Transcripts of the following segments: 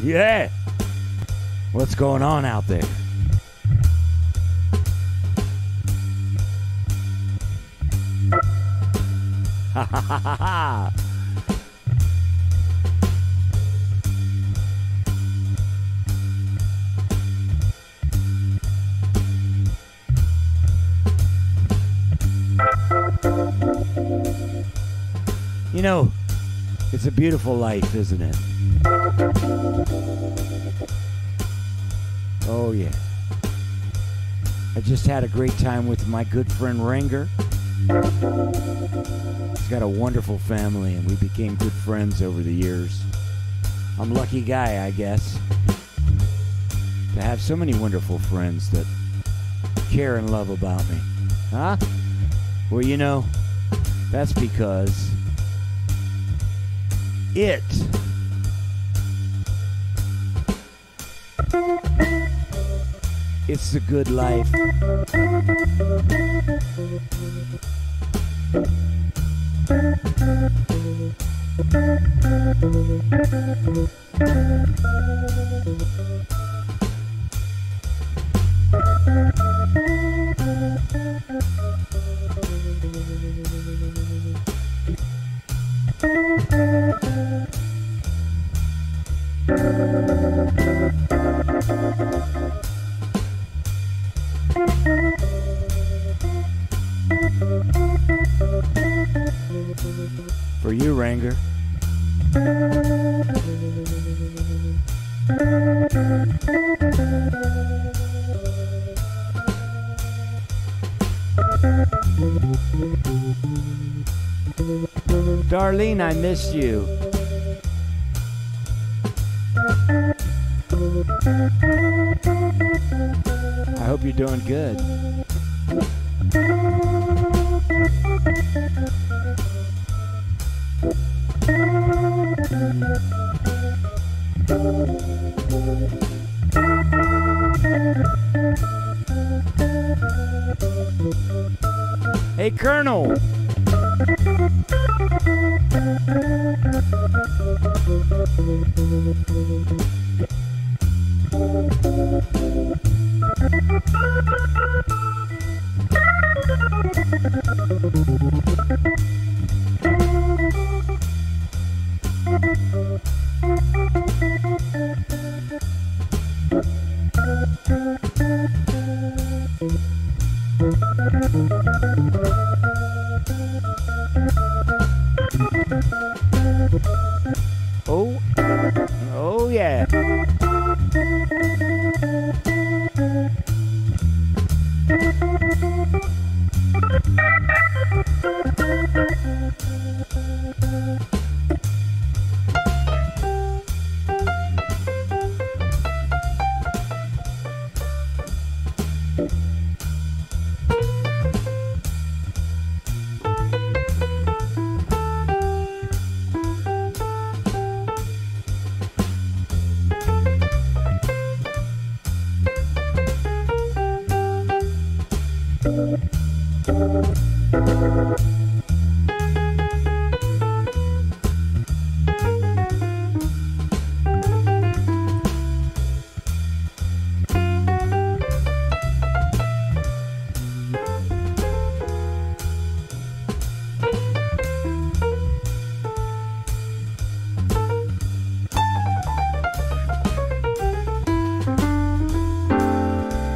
Yeah. What's going on out there? Ha ha ha ha ha. You know, it's a beautiful life, isn't it? Oh, yeah. I just had a great time with my good friend Ranger. He's got a wonderful family, and we became good friends over the years. I'm a lucky guy, I guess, to have so many wonderful friends that care and love about me. Huh? Well, you know, that's because it's the good life. For you, Ranger. Darlene, I missed you. I hope you're doing good. Hey, Colonel. Oh yeah.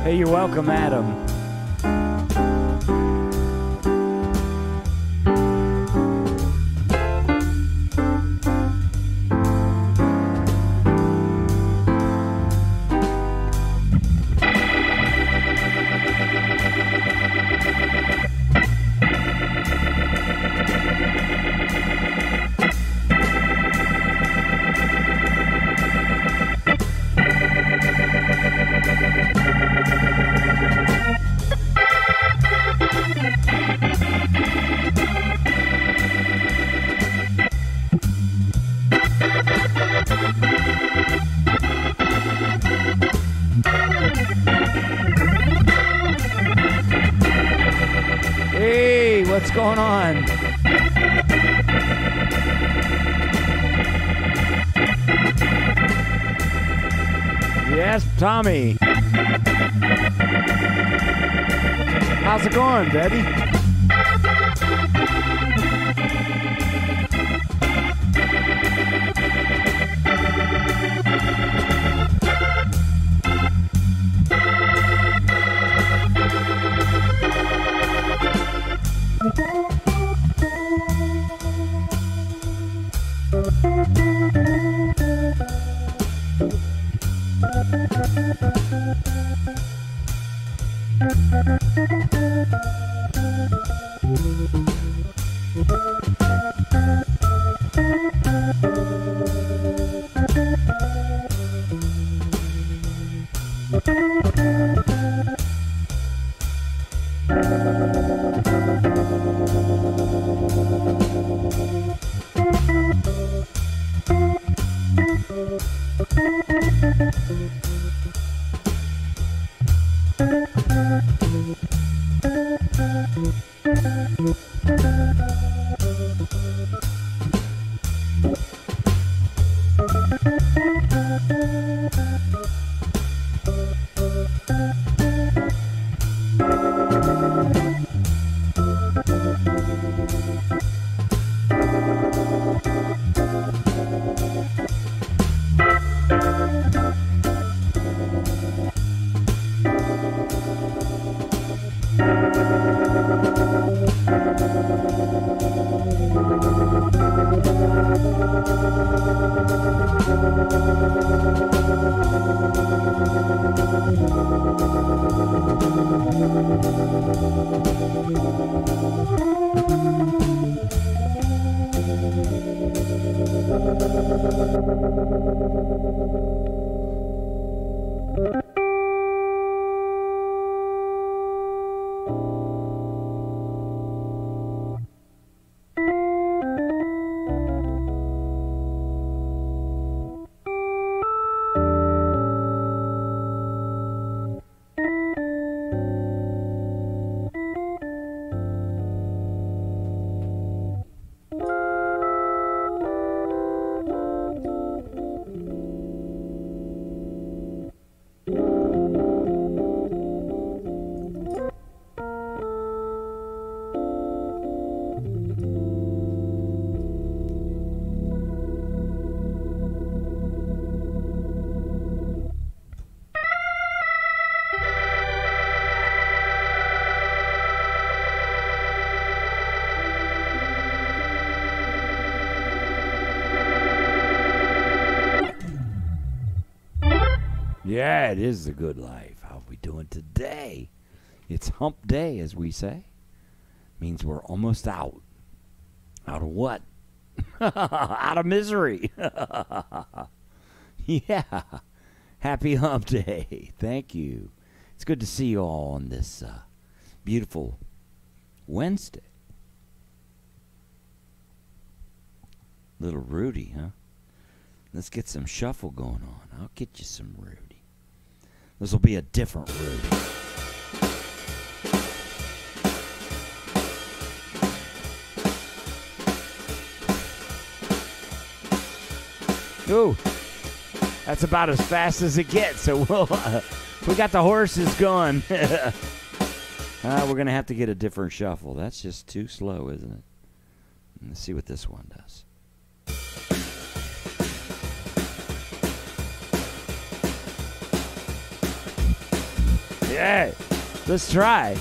Hey, you're welcome, Adam. Hey, what's going on? Yes, Tommy. How's it going, Betty? Yeah, it is the good life. How are we doing today? It's hump day, as we say. Means we're almost out. Out of what? Out of misery. Yeah. Happy hump day. Thank you. It's good to see you all on this beautiful Wednesday. Little Rudy, huh? Let's get some shuffle going on. I'll get you some Rudy. This will be a different Rudy. Ooh, that's about as fast as it gets. So we got the horses going. We're going to have to get a different shuffle. That's just too slow, isn't it? Let's see what this one does. Yeah, let's try.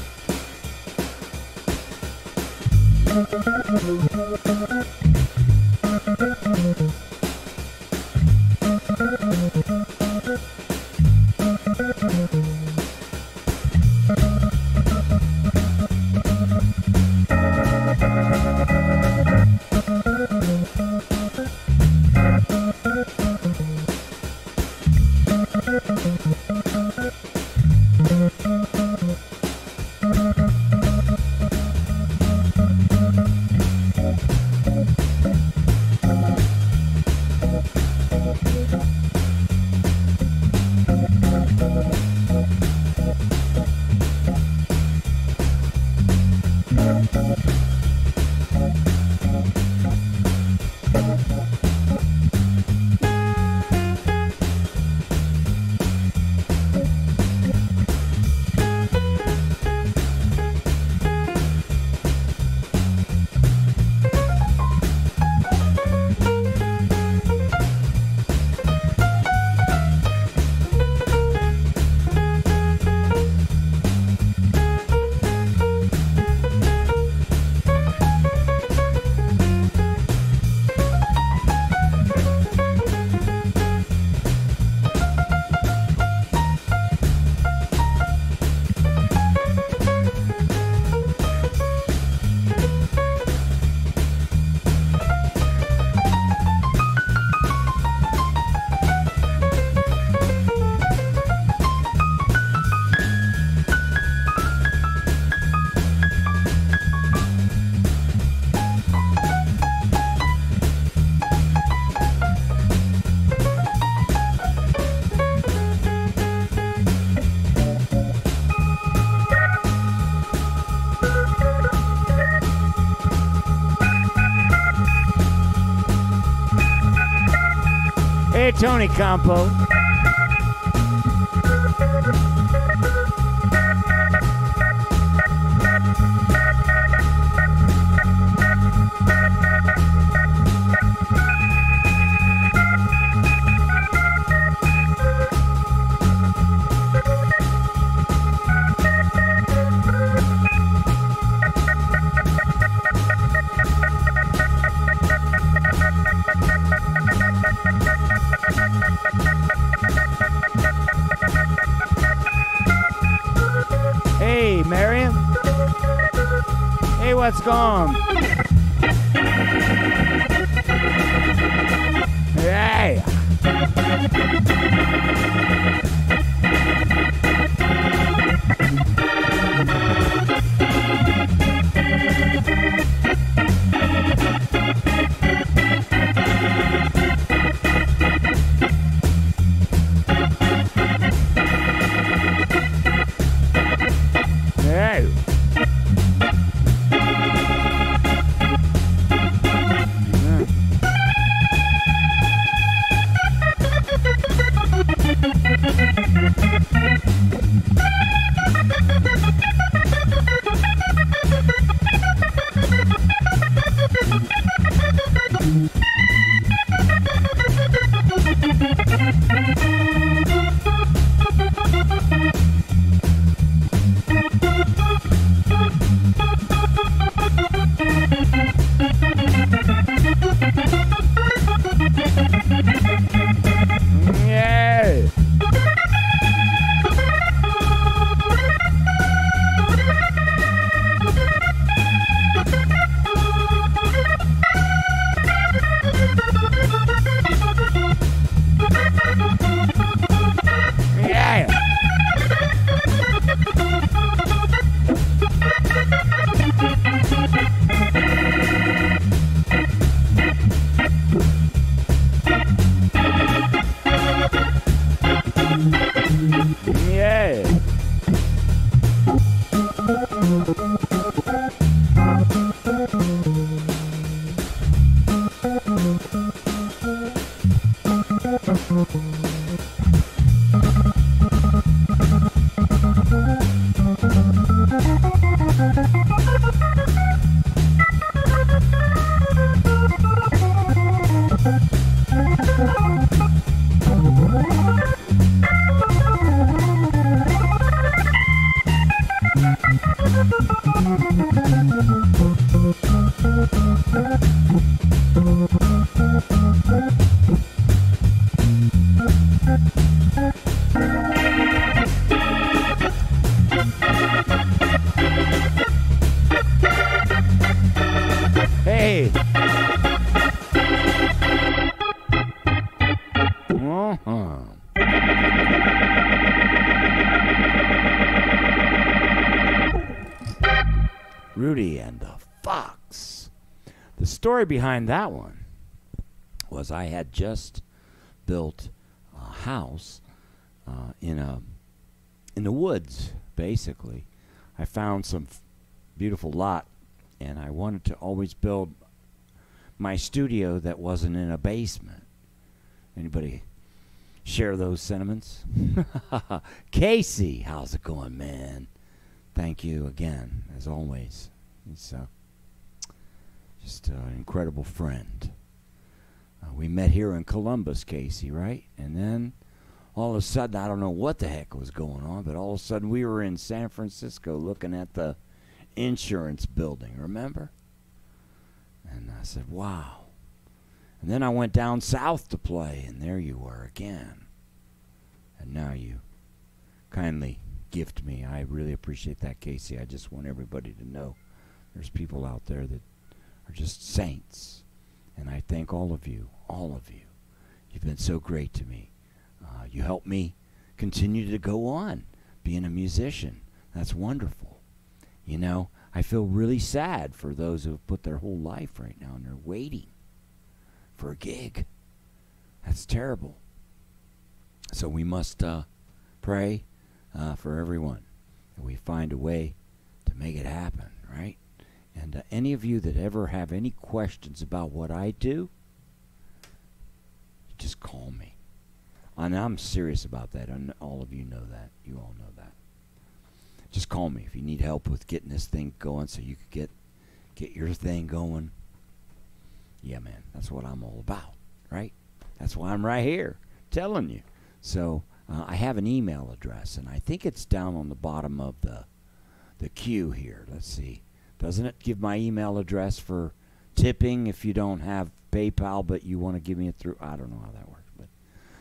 Hey, Tony Campo. Hey, Mariam. Hey, what's going on? Hey. Hey. Yeah. Yeah. Yeah. Hey. Rudy and the Fox. The story behind that one was I had just built a house in the woods, basically. I found some beautiful lot, and I wanted to always build my studio that wasn't in a basement. Anybody share those sentiments? Casey, how's it going, man? Thank you again, as always. He's just an incredible friend. We met here in Columbus, Casey, right? And then all of a sudden, I don't know what the heck was going on, but all of a sudden we were in San Francisco looking at the insurance building, remember? And I said, wow. And then I went down south to play, and there you were again. And now you kindly gift me. I really appreciate that, Casey. I just want everybody to know there's people out there that are just saints. And I thank all of you, all of you. You've been so great to me. You helped me continue to go on being a musician. That's wonderful. You know, I feel really sad for those who have put their whole life right now and they're waiting for a gig. That's terrible. So we must pray for everyone, and we find a way to make it happen, right? And any of you that ever have any questions about what I do, just call me. And I'm serious about that, and all of you know that. You all know that. Just call me if you need help with getting this thing going so you could get your thing going. Yeah, man, that's what I'm all about, right? That's why I'm right here telling you. So I have an email address, and I think it's down on the bottom of the queue here. Let's see. Doesn't it give my email address for tipping if you don't have PayPal, but you want to give me it through? I don't know how that works, but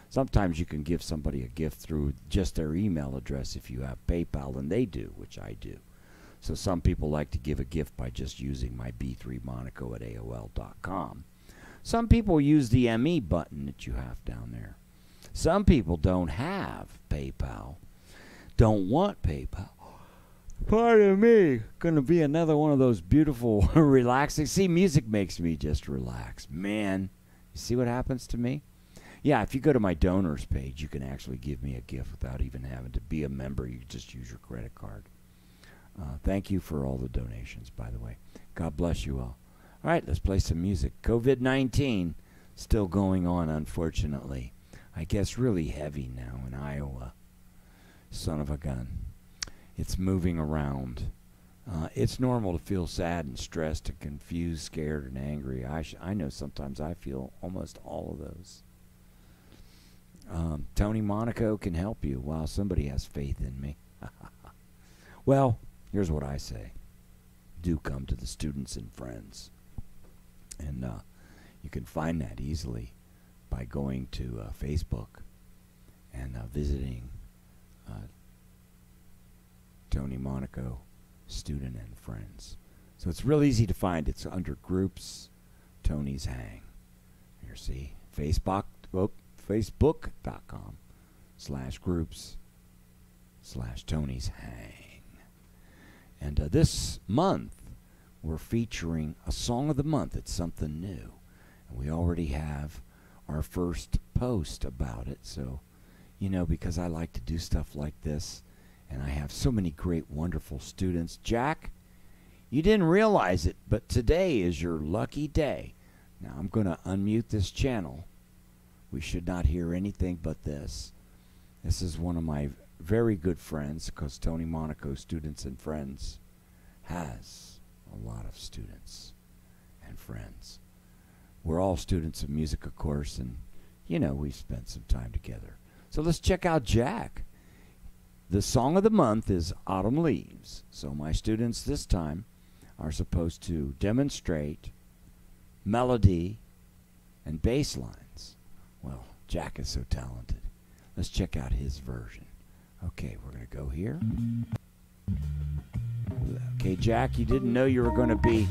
sometimes you can give somebody a gift through just their email address if you have PayPal, and they do, which I do. So some people like to give a gift by just using my B3Monaco at AOL.com. Some people use the ME button that you have down there. Some people don't have PayPal, don't want PayPal. Pardon me. Going to be another one of those beautiful, relaxing. See, music makes me just relax. Man, you see what happens to me? Yeah, if you go to my donors page, you can actually give me a gift without even having to be a member. You can just use your credit card. Thank you for all the donations, by the way. God bless you all. All right, let's play some music. COVID-19 still going on, unfortunately. I guess really heavy now in Iowa. Son of a gun. It's moving around. It's normal to feel sad and stressed and confused, scared, and angry. I know sometimes I feel almost all of those. Tony Monaco can help you. Wow, somebody has faith in me. Well, here's what I say. Do come to the Students and Friends. And you can find that easily by going to Facebook and visiting Tony Monaco Student and Friends. So it's real easy to find. It's under Groups, Tony's Hang. Here, see, Facebook.com/groups/Tony's Hang. And this month, we're featuring a Song of the Month. It's something new. And we already have our first post about it. So, you know, because I like to do stuff like this, and I have so many great, wonderful students. Jack, you didn't realize it, but today is your lucky day. Now, I'm going to unmute this channel. We should not hear anything but this. This is one of my very good friends, because Tony Monaco Students and Friends has a lot of students and friends. We're all students of music, of course, and, you know, we've spent some time together. So let's check out Jack. The song of the month is Autumn Leaves. So my students this time are supposed to demonstrate melody and bass lines. Well, Jack is so talented. Let's check out his version. Okay, we're going to go here. Okay, Jack, you didn't know you were going to be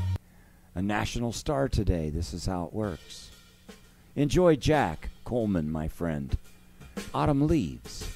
a national star today. This is how it works. Enjoy Jack Coleman, my friend. Autumn Leaves.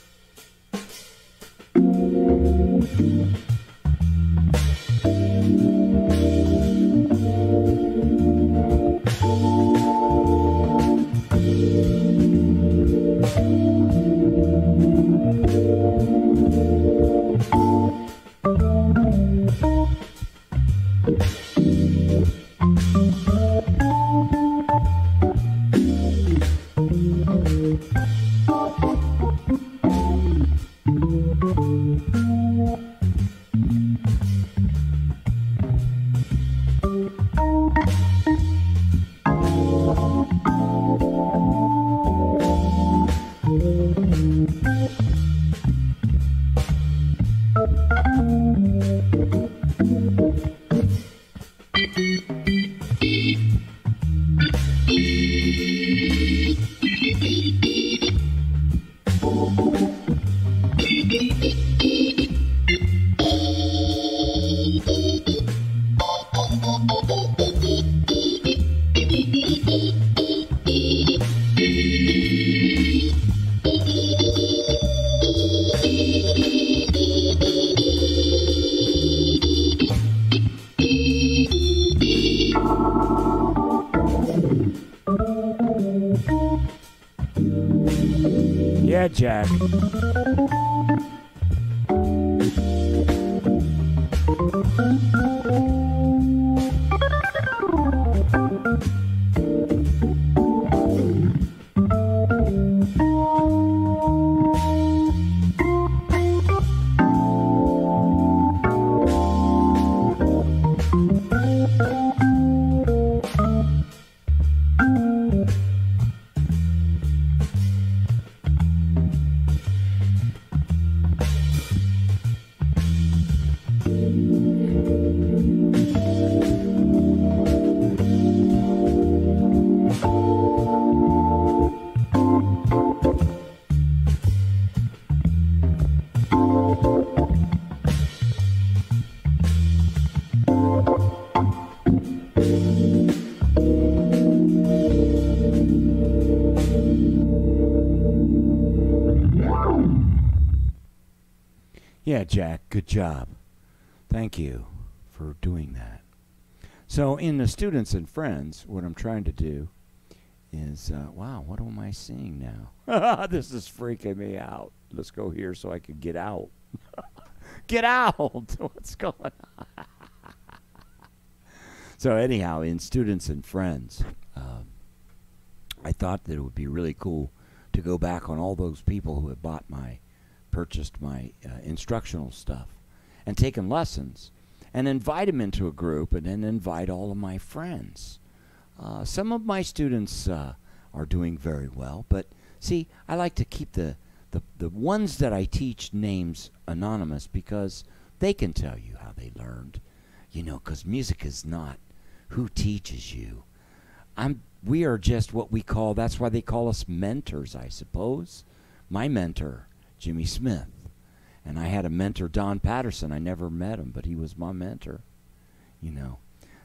Yeah, Jack. Yeah, Jack, good job. Thank you for doing that. So in the students and friends, what I'm trying to do is, wow, what am I seeing now? This is freaking me out. Let's go here so I can get out. Get out! What's going on? So anyhow, in students and friends, I thought that it would be really cool to go back on all those people who had purchased my instructional stuff and taken lessons and invite them into a group and then invite all of my friends. Some of my students are doing very well, but see, I like to keep the ones that I teach names anonymous because they can tell you how they learned. You know, because music is not who teaches you. We are just what we call, that's why they call us mentors, I suppose. My mentor, Jimmy Smith. And I had a mentor, Don Patterson. I never met him, but he was my mentor. You know.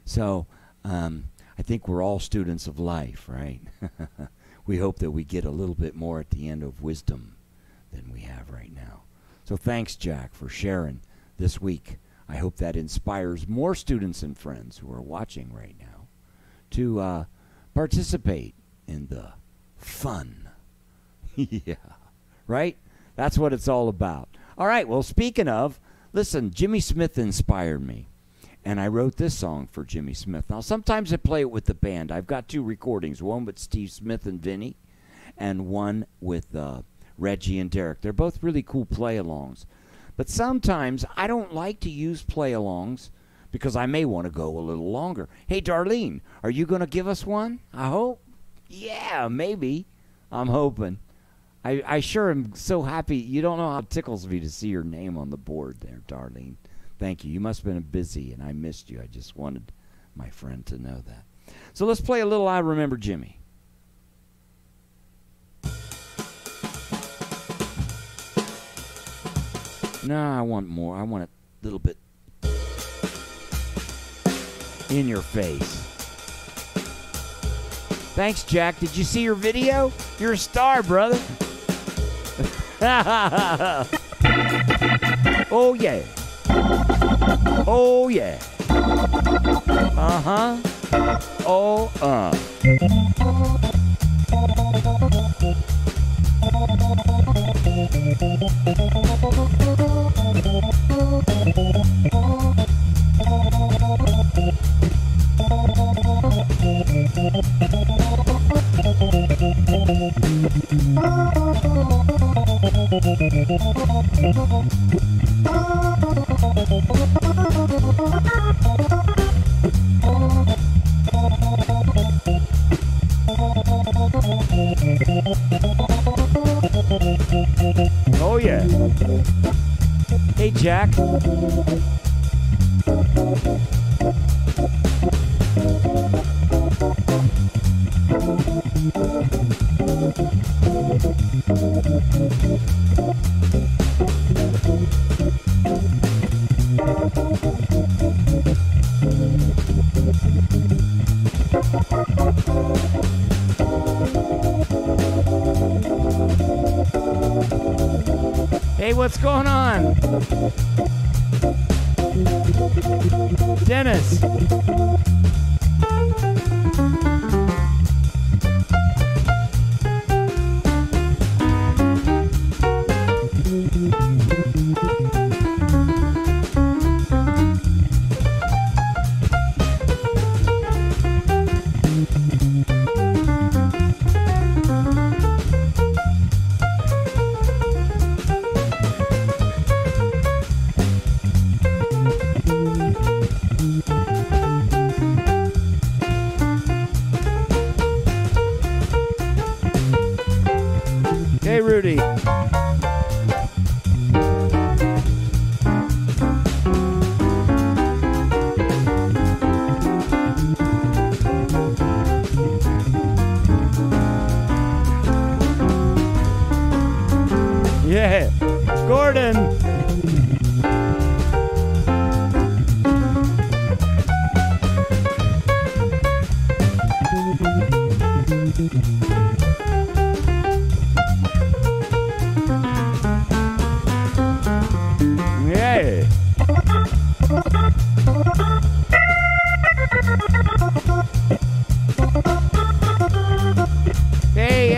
So, I think we're all students of life, right? We hope that we get a little bit more at the end of wisdom than we have right now. So thanks, Jack, for sharing this week. I hope that inspires more students and friends who are watching right now to participate in the fun. Yeah, right? That's what it's all about. All right, well, speaking of, listen, Jimmy Smith inspired me, and I wrote this song for Jimmy Smith. Now, sometimes I play it with the band. I've got 2 recordings, one with Steve Smith and Vinny, and one with Reggie and Derek. They're both really cool play-alongs. But sometimes I don't like to use play-alongs because I may want to go a little longer. Hey, Darlene, are you going to give us one? I hope. Yeah, maybe. I'm hoping. I sure am so happy. You don't know how it tickles me to see your name on the board there, Darlene. Thank you. You must have been busy, and I missed you. I just wanted my friend to know that. So let's play a little I Remember Jimmy. No, I want more. I want a little bit in your face. Thanks, Jack. Did you see your video? You're a star, brother. Oh, yeah. Oh, yeah. Uh-huh. Oh, Oh, yeah. Hey, Jack. Hey, what's going on? Dennis. Hey, Rudy. Yeah, Gordon.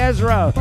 Ezra.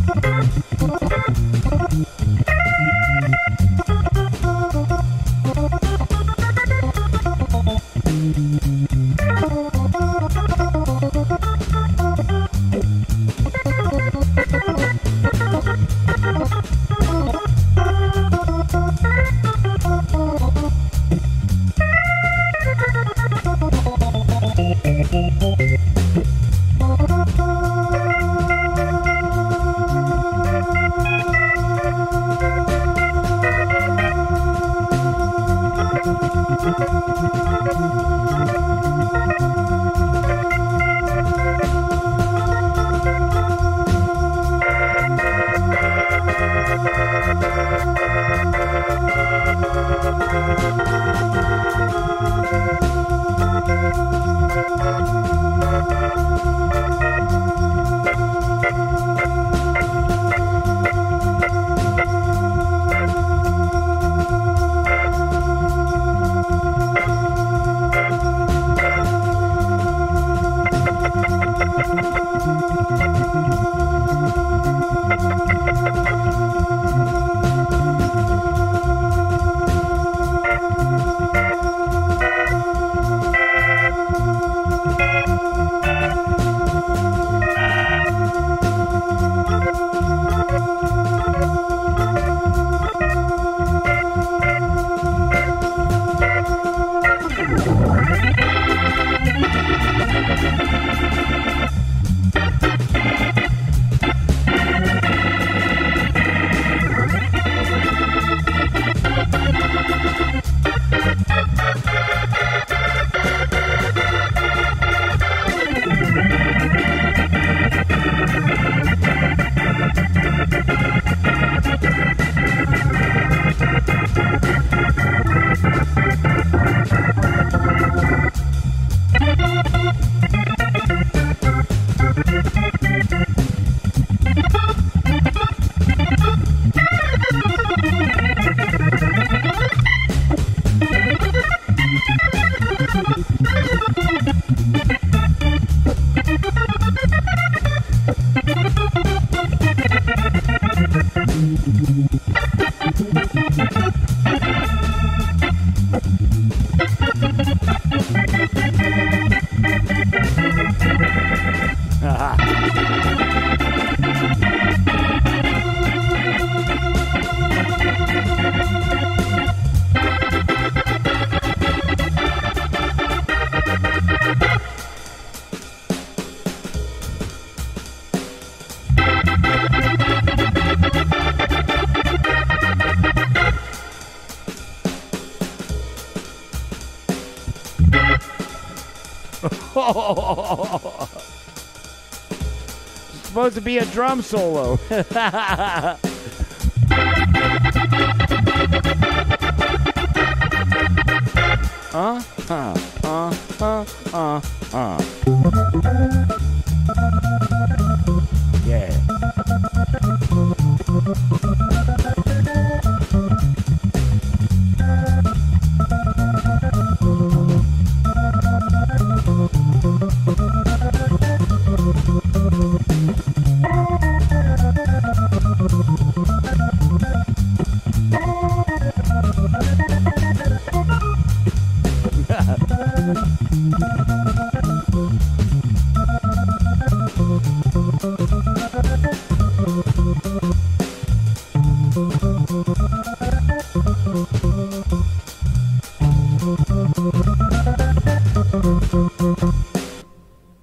Supposed to be a drum solo. Yeah.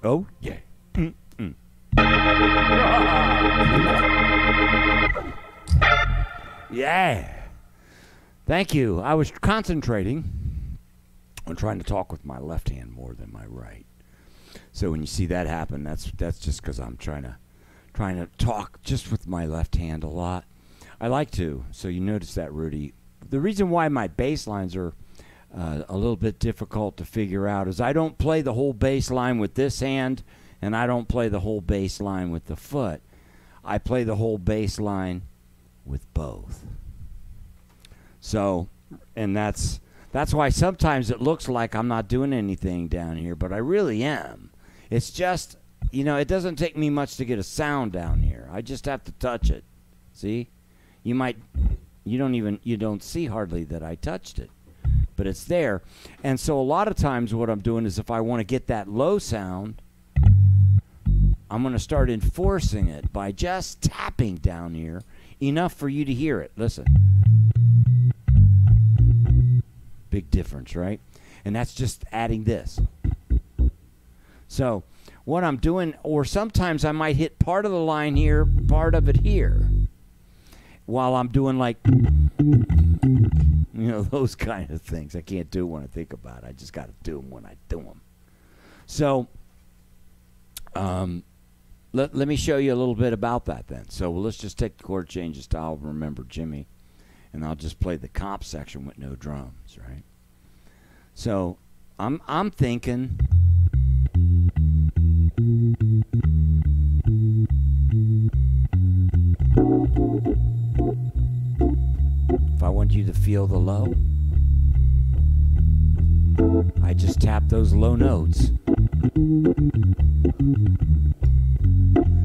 Oh, yeah. Yeah. Thank you. I was concentrating on trying to talk with my left hand more than my right. So when you see that happen, that's just because I'm trying to talk just with my left hand a lot. I like to. So you notice that, Rudy. The reason why my bass lines are a little bit difficult to figure out is I don't play the whole bass line with this hand, and I don't play the whole bass line with the foot. I play the whole bass line with both. So, and that's why sometimes it looks like I'm not doing anything down here, but I really am. It's just you know, it doesn't take me much to get a sound down here. I just have to touch it. See? You don't see hardly that I touched it, but it's there. And so a lot of times what I'm doing is if I want to get that low sound, I'm going to start enforcing it by just tapping down here enough for you to hear it. Listen. Big difference, right? And that's just adding this. So what I'm doing, or sometimes I might hit part of the line here, part of it here, while I'm doing like, you know, those kind of things. I can't do it when I think about it. I just got to do them when I do them. So let me show you a little bit about that then. So let's just take the chord changes to I'll Remember Jimmy, and I'll just play the comp section with no drums, right? So I'm thinking, if I want you to feel the low, I just tap those low notes.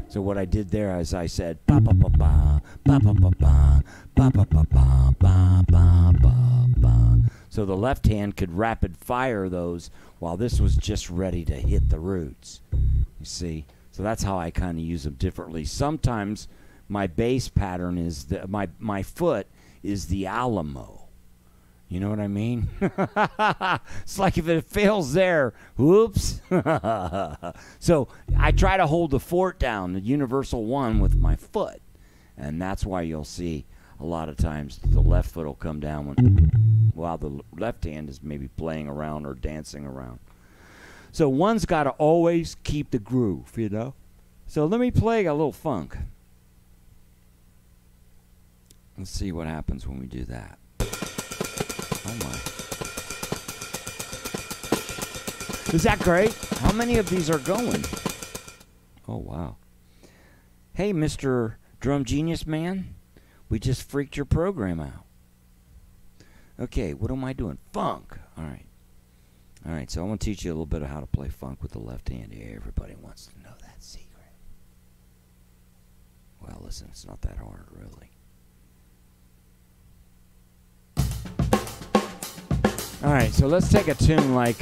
So what I did there is I said ba ba ba ba ba ba ba ba ba ba ba ba ba ba ba. So the left hand could rapid fire those while this was just ready to hit the roots. You see? So that's how I kind of use them differently. Sometimes my bass pattern is my foot is the Alamo. You know what I mean? It's like if it fails there, whoops. So I try to hold the fort down, the universal one, with my foot. And that's why you'll see a lot of times the left foot will come down while the left hand is maybe playing around or dancing around. So one's got to always keep the groove, you know? So let me play a little funk. Let's see what happens when we do that. Oh my. Is that great? How many of these are going? Oh, wow. Hey, Mr. Drum Genius Man, we just freaked your program out. Okay, what am I doing? Funk. All right. All right, so I want to teach you a little bit of how to play funk with the left hand here. Everybody wants to know that secret. Well, listen, it's not that hard, really. All right, so let's take a tune like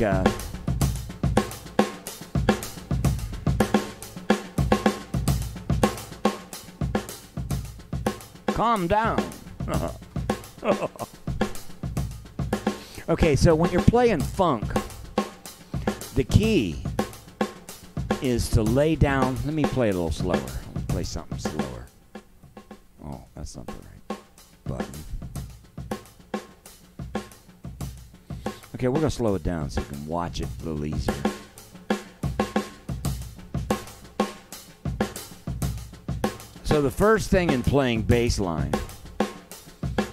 Calm Down. Okay, so when you're playing funk, the key is to lay down. Let me play a little slower. Let me play something slower. Oh, that's not the right button. Okay, we're going to slow it down so you can watch it a little easier. So the first thing in playing bass line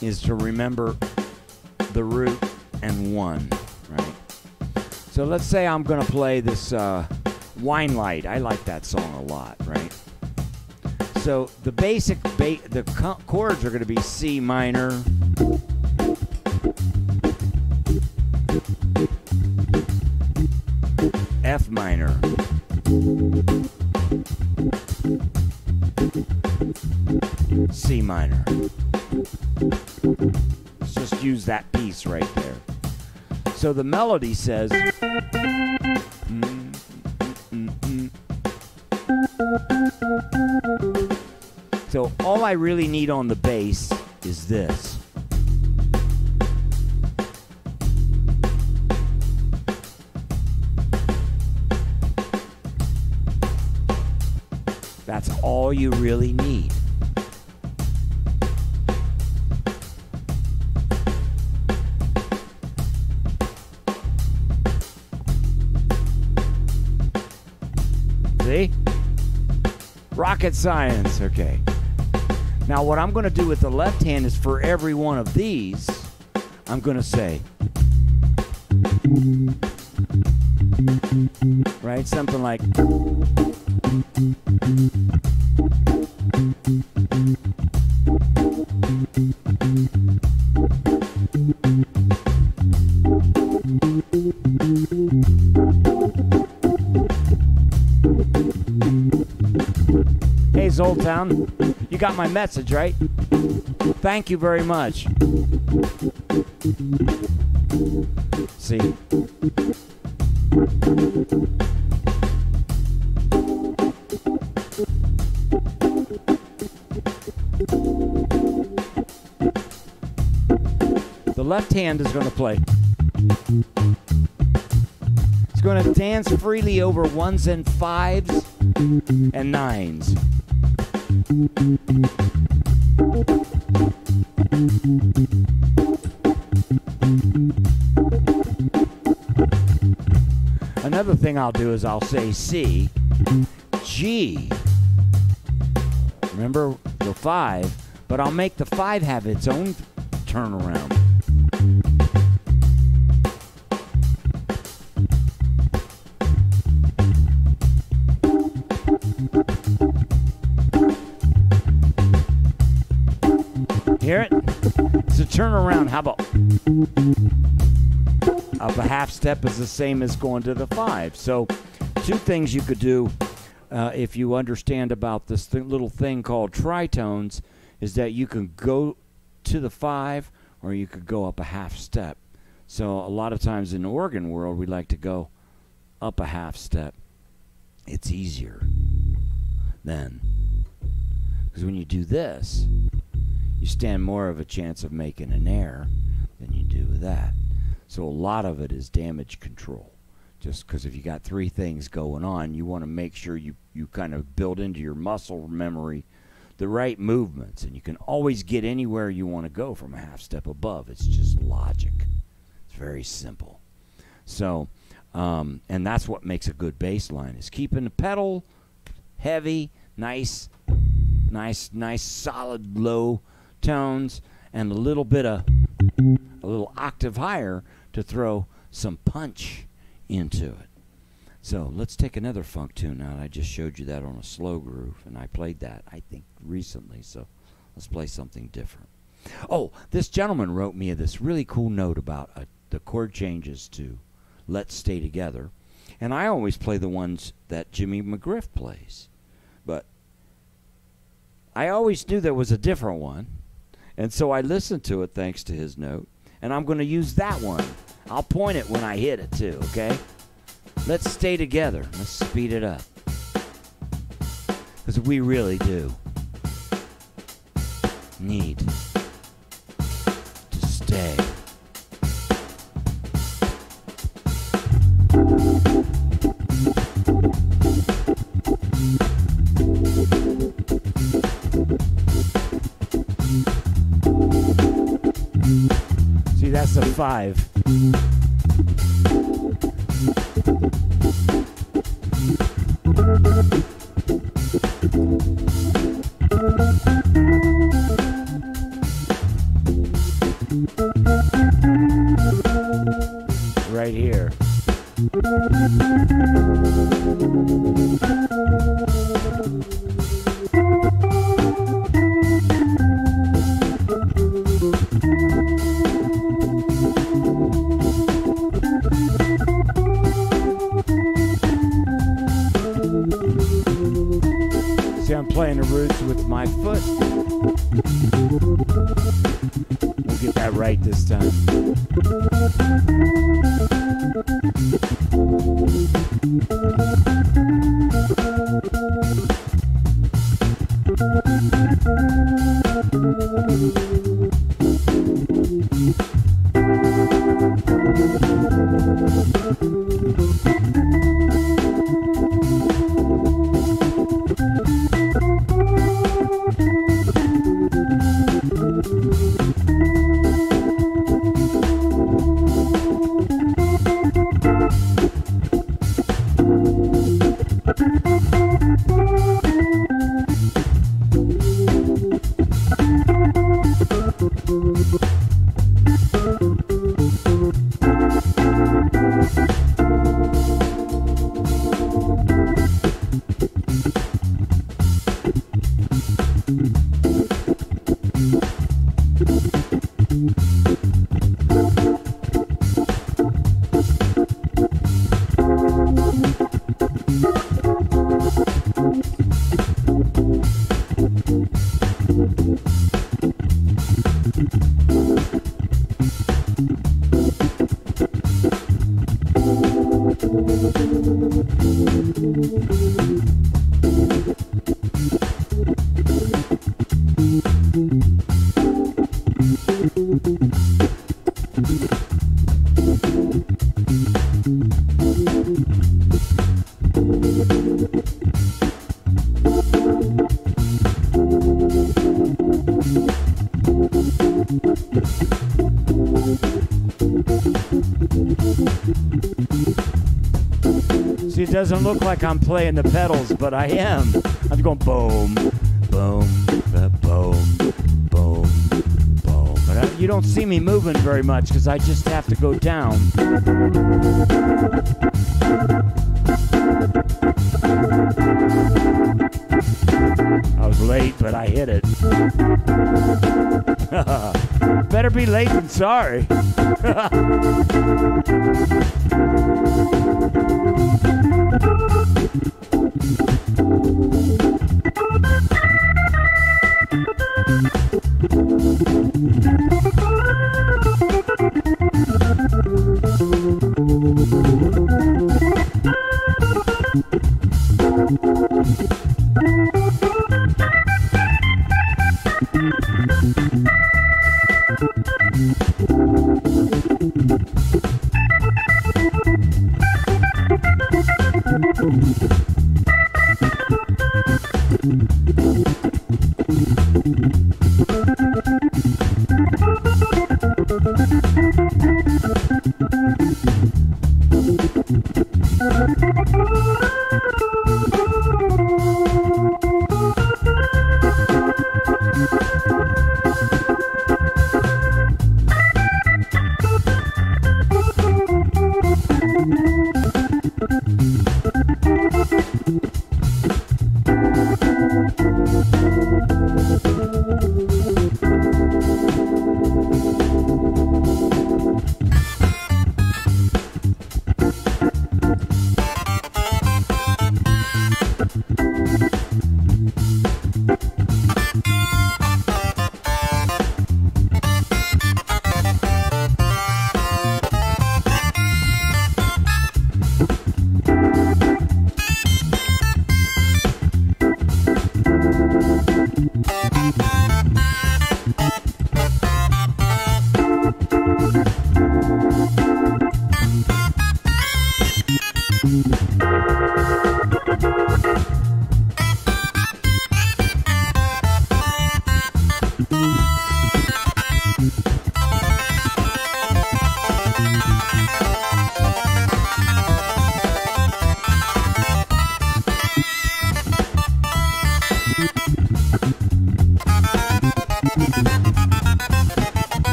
is to remember the root and one, right? So let's say I'm going to play this Wine Light. I like that song a lot, right? So the basic chords are going to be C minor, F minor, C minor. Let's just use that piece right there. So the melody says, so all I really need on the bass is this. That's all you really need. See? Rocket science. Okay. Now what I'm going to do with the left hand is for every one of these, I'm going to say, right? Something like, Hayes Old Town. You got my message, right? Thank you very much. See? The left hand is going to play. It's going to dance freely over ones and fives and nines. Another thing I'll do is I'll say C, G. Remember the 5, but I'll make the 5 have its own turnaround. Hear it? It's a turnaround. How about up a half step is the same as going to the 5. So 2 things you could do if you understand about this little thing called tritones is that you can go to the 5 or you could go up a half step. So a lot of times in the organ world we like to go up a half step. It's easier then. Because when you do this, you stand more of a chance of making an air than you do with that. So a lot of it is damage control. Just because if you got 3 things going on, you want to make sure you kind of build into your muscle memory the right movements. And you can always get anywhere you want to go from a half step above. It's just logic. It's very simple. So, and that's what makes a good bass line, is keeping the pedal heavy, nice, solid, low tones, and a little octave higher to throw some punch into it. So let's take another funk tune now. I just showed you that on a slow groove, and I played that, I think, recently. So let's play something different. Oh, this gentleman wrote me this really cool note about the chord changes to Let's Stay Together. And I always play the ones that Jimmy McGriff plays. But I always knew there was a different one. And so I listened to it thanks to his note. And I'm going to use that one. I'll point it when I hit it too, okay? Let's stay together. Let's speed it up. Because we really do need to stay. See, that's a 5. Right here. See, I'm playing the roots with my foot. We'll get that right this time. doesn't look like I'm playing the pedals, but I am. I'm going boom, boom, boom, boom, boom. But you don't see me moving very much because I just have to go down. I was late, but I hit it. Better be late than sorry.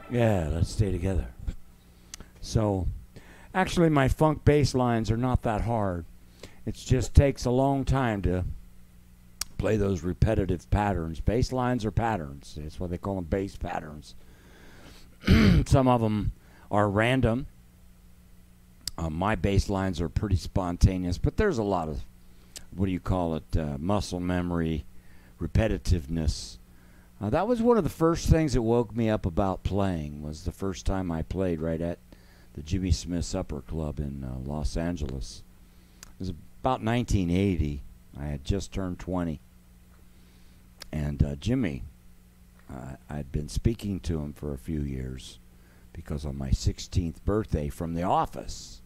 Yeah, let's stay together. So, actually, my funk bass lines are not that hard. It just takes a long time to play those repetitive patterns. Bass lines are patterns. That's why they call them bass patterns. Some of them are random. My bass lines are pretty spontaneous, but there's a lot of, what do you call it, muscle memory, repetitiveness. That was one of the first things that woke me up about playing, was the first time I played right at the Jimmy Smith's Upper Club in Los Angeles. It was about 1980. I had just turned 20. And Jimmy, I'd been speaking to him for a few years because on my 16th birthday from the office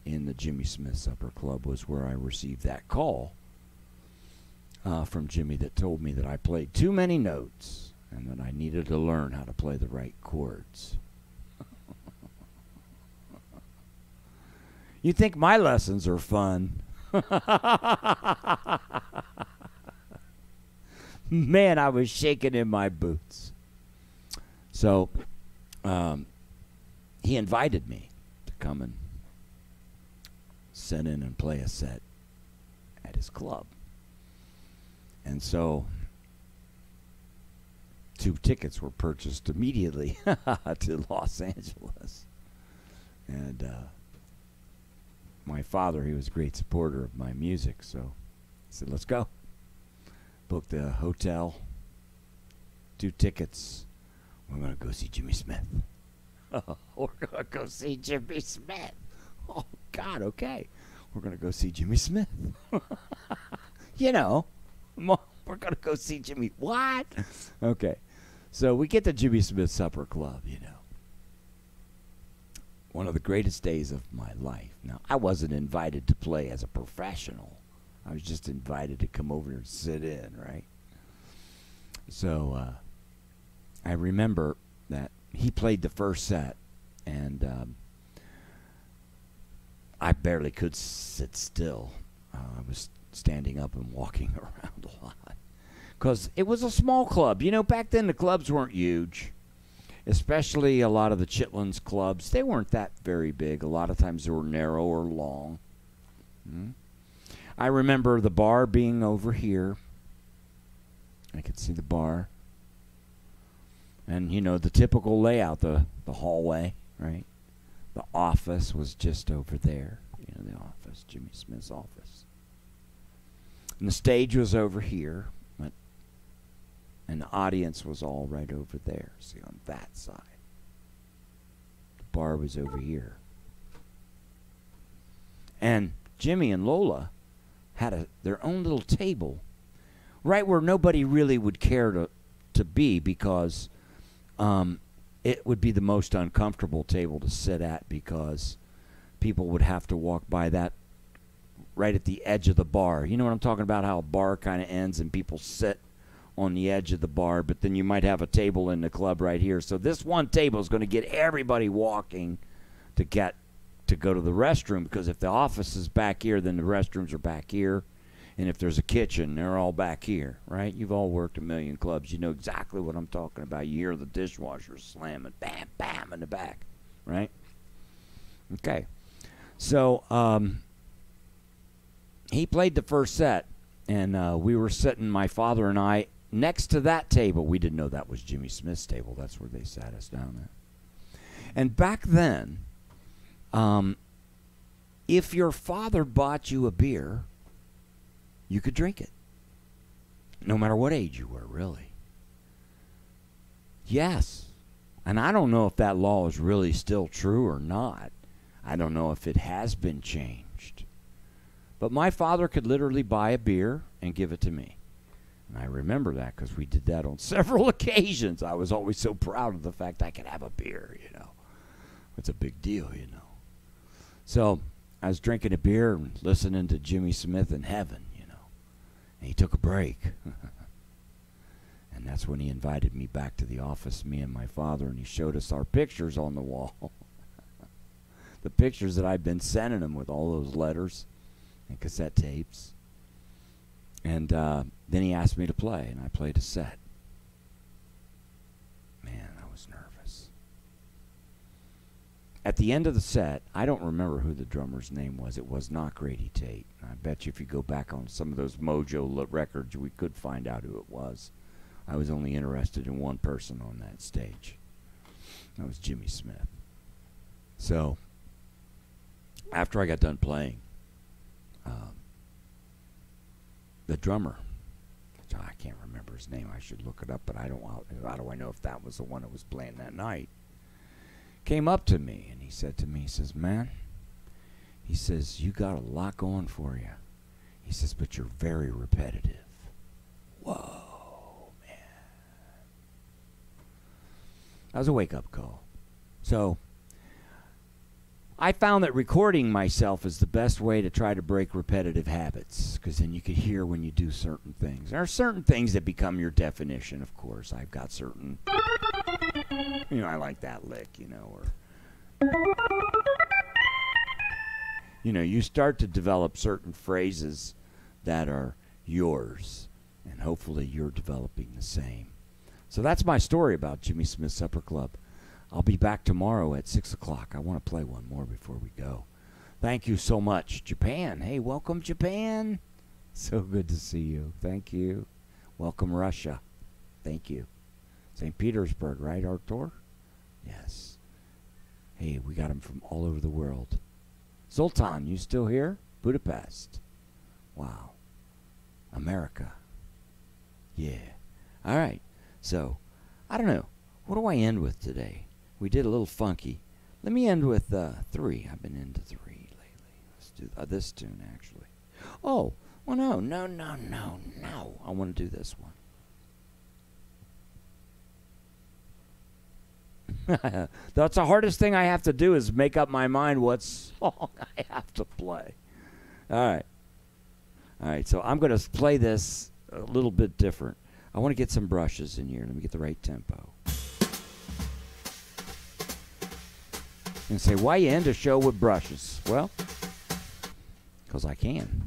in the Jimmy Smith Supper Club was where I received that call from Jimmy that told me that I played too many notes and that I needed to learn how to play the right chords. You think my lessons are fun? Man, I was shaking in my boots. So he invited me to come and sit in and play a set at his club. And so 2 tickets were purchased immediately to Los Angeles. And my father, he was a great supporter of my music, so he said, let's go. Booked a hotel, 2 tickets. We're going to go see Jimmy Smith. We're going to go see Jimmy Smith. Oh, God, okay. We're going to go see Jimmy Smith. You know, we're going to go see Jimmy. What? Okay. So we get to Jimmy Smith Supper Club, you know. One of the greatest days of my life. Now, I wasn't invited to play as a professional. I was just invited to come over and sit in, right? So I remember that he played the first set, and I barely could sit still. I was standing up and walking around a lot because it was a small club. You know, back then the clubs weren't huge, especially a lot of the Chitlins clubs. They weren't that very big. A lot of times they were narrow or long. I remember the bar being over here. I could see the bar. And, you know, the typical layout, the hallway, right? The office was just over there. You know, the office, Jimmy Smith's office. And the stage was over here. And the audience was all right over there. See, on that side. The bar was over here. And Jimmy and Lola had their own little table right where nobody really would care to be, because it would be the most uncomfortable table to sit at, because people would have to walk by that right at the edge of the bar. You know what I'm talking about, how a bar kind of ends and people sit on the edge of the bar, but then you might have a table in the club right here. So this one table is going to get everybody walking to go to the restroom, because if the office is back here, then the restrooms are back here. And if there's a kitchen, they're all back here, right? You've all worked a million clubs. You know exactly what I'm talking about. You hear the dishwasher slamming, bam, bam, in the back, right? Okay. So he played the first set, and we were sitting, my father and I, next to that table. We didn't know that was Jimmy Smith's table. That's where they sat us down at. And back then, if your father bought you a beer, you could drink it, no matter what age you were, really. Yes. And I don't know if that law is really still true or not. I don't know if it has been changed. But my father could literally buy a beer and give it to me. And I remember that because we did that on several occasions. I was always so proud of the fact I could have a beer, you know. It's a big deal, you know. So I was drinking a beer and listening to Jimmy Smith in heaven. And he took a break. And that's when he invited me back to the office, me and my father, and he showed us our pictures on the wall. The pictures that I'd been sending him with all those letters and cassette tapes. And then he asked me to play, and I played a set. Man, I was nervous. At the end of the set, I don't remember who the drummer's name was. It was not Grady Tate. I bet you if you go back on some of those Mojo records, we could find out who it was. I was only interested in one person on that stage. That was Jimmy Smith. So, after I got done playing, the drummer, I can't remember his name. I should look it up, but how do I know if that was the one that was playing that night? Came up to me and he said to me, he says, man, he says, you got a lot going for you. He says, but you're very repetitive. Whoa, man. That was a wake-up call. So I found that recording myself is the best way to try to break repetitive habits, because then you can hear when you do certain things. There are certain things that become your definition, of course. I've got certain, I like that lick, or, you start to develop certain phrases that are yours, and hopefully you're developing the same. So that's my story about Jimmy Smith's Supper Club. I'll be back tomorrow at 6 o'clock. I want to play one more before we go. Thank you so much. Japan. Hey, welcome, Japan. So good to see you. Thank you. Welcome, Russia. Thank you. St. Petersburg, right, Artur? Yes. Hey, we got them from all over the world. Zoltan, you still here? Budapest. Wow. America. Yeah. All right. So, I don't know. What do I end with today? We did a little funky. Let me end with 3. I've been into 3 lately. Let's do this tune, actually. Oh, well, no. I want to do this one. That's the hardest thing I have to do is make up my mind what song I have to play. All right, so I'm going to play this a little bit different. I want to get some brushes in here. Let me get the right tempo. And say, why you end a show with brushes? Well, because I can.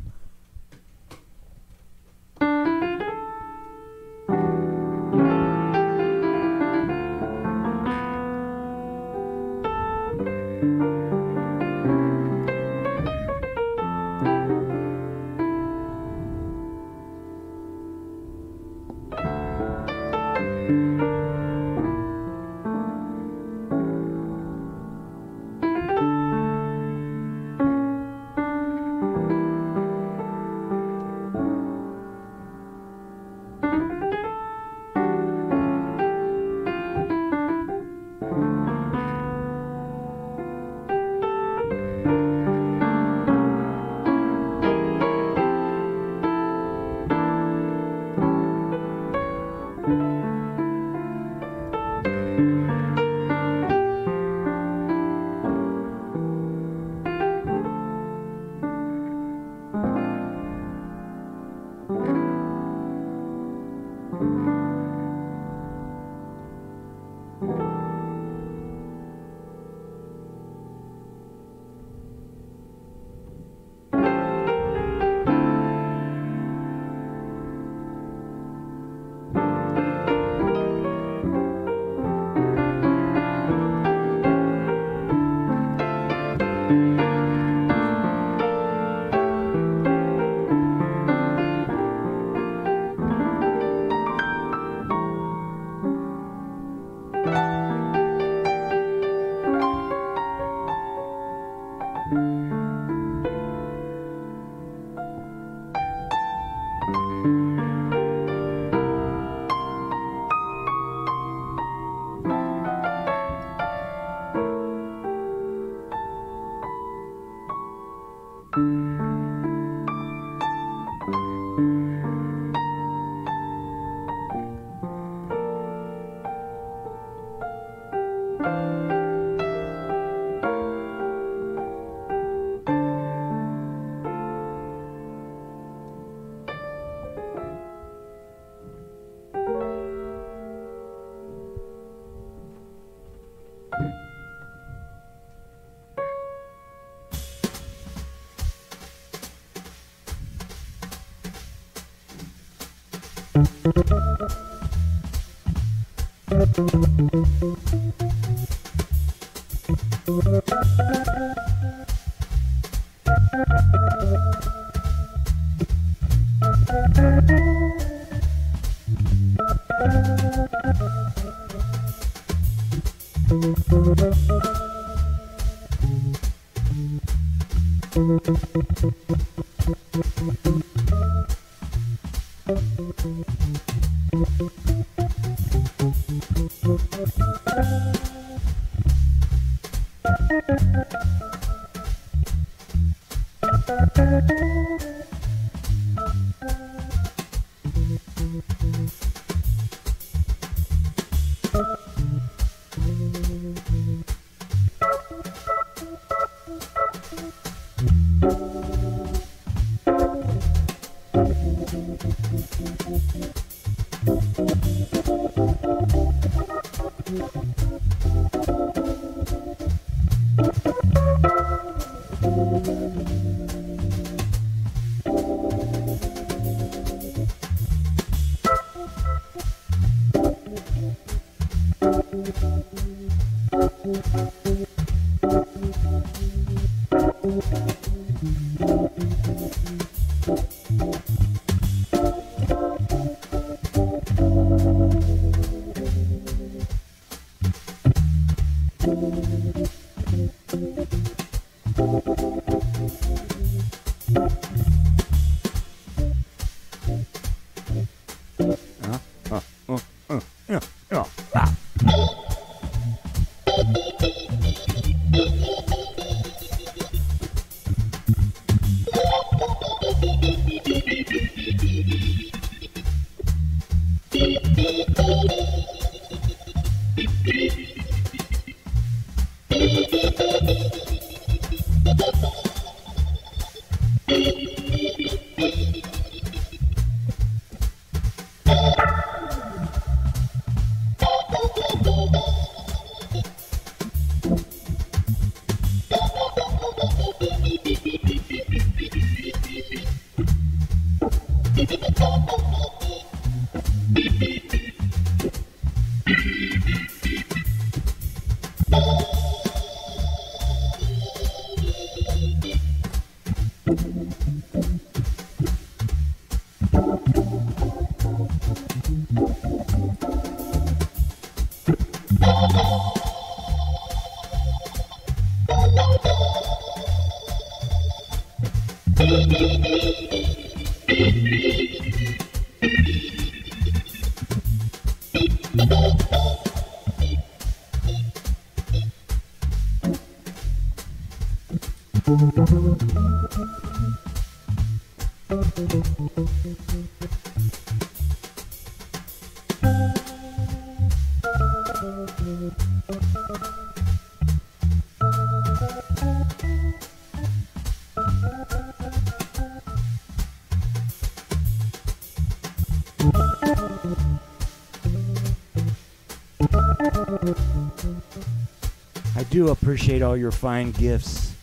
I do appreciate all your fine gifts,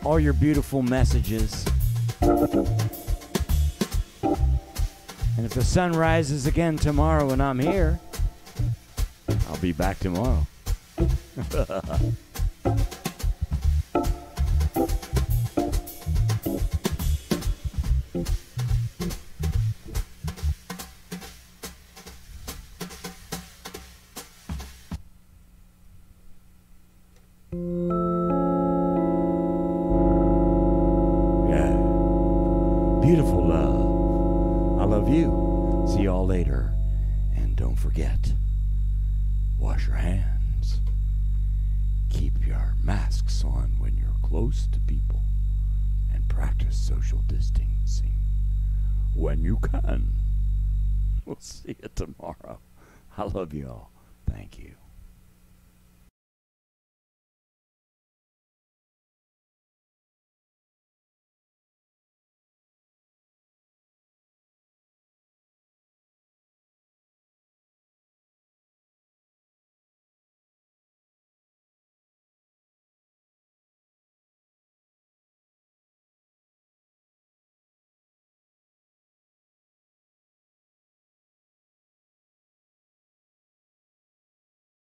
all your beautiful messages. And if the sun rises again tomorrow and I'm here, I'll be back tomorrow. Beautiful love. I love you. See y'all later. And don't forget, wash your hands. Keep your masks on when you're close to people. And practice social distancing when you can. We'll see you tomorrow. I love y'all. Thank you.